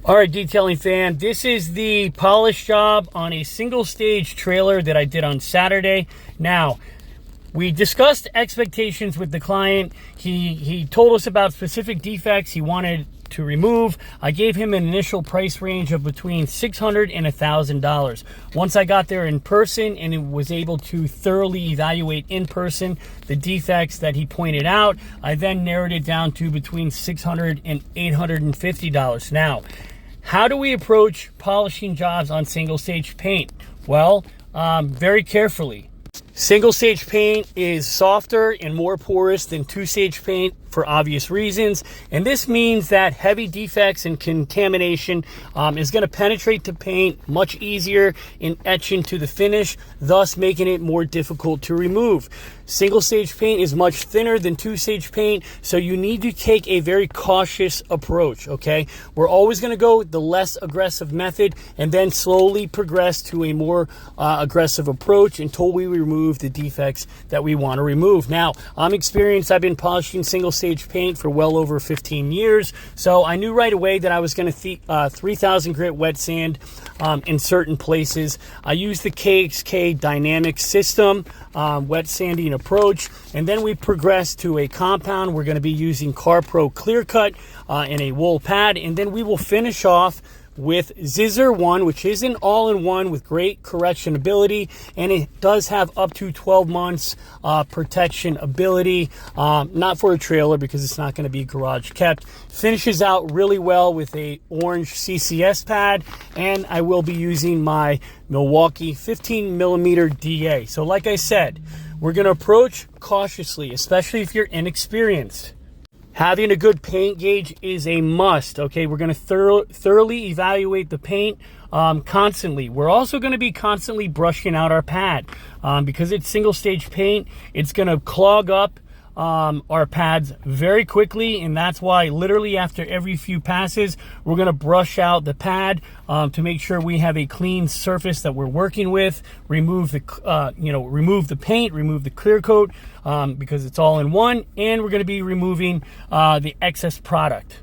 All right, detailing fan, this is the polish job on a single stage trailer that I did on Saturday. Now, we discussed expectations with the client. He told us about specific defects he wanted to remove. I gave him an initial price range of between $600 and $1,000. Once I got there in person and was able to thoroughly evaluate in person the defects that he pointed out, I then narrowed it down to between $600 and $850. Now, how do we approach polishing jobs on single stage paint? Well, very carefully. Single stage paint is softer and more porous than two stage paint for obvious reasons, and this means that heavy defects and contamination is going to penetrate the paint much easier and etch into the finish, thus making it more difficult to remove. Single stage paint is much thinner than two stage paint, so you need to take a very cautious approach, okay? We're always going to go the less aggressive method and then slowly progress to a more aggressive approach until we remove the defects that we want to remove. Now, I'm experienced. I've been polishing single stage paint for well over 15 years, so I knew right away that I was going to 3000 grit wet sand in certain places. I used the KXK Dynamic System wet sanding approach, and then we progressed to a compound. We're going to be using CarPro Clear Cut in a wool pad, and then we will finish off with Zizzer One, which is an all-in-one with great correction ability, and it does have up to 12 months protection ability. Not for a trailer because it's not going to be garage kept. Finishes out really well with a orange CCS pad, and I will be using my Milwaukee 15 millimeter DA. So like I said, we're going to approach cautiously, especially if you're inexperienced. Having a good paint gauge is a must, okay? We're going to thoroughly evaluate the paint constantly. We're also going to be constantly brushing out our pad. Because it's single stage paint, it's going to clog up our pads very quickly, and that's why literally after every few passes we're going to brush out the pad to make sure we have a clean surface that we're working with. Remove the remove the paint, remove the clear coat because it's all in one, and we're going to be removing the excess product.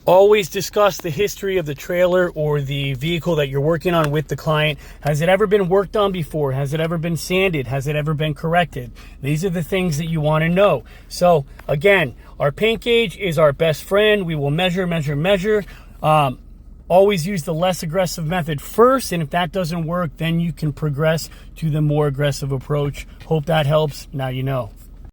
Always discuss the history of the trailer or the vehicle that you're working on with the client. Has it ever been worked on before? Has it ever been sanded? Has it ever been corrected? These are the things that you want to know. So again, our paint gauge is our best friend. We will measure. Always use the less aggressive method first, and if that doesn't work, then you can progress to the more aggressive approach. Hope that helps. Now you know.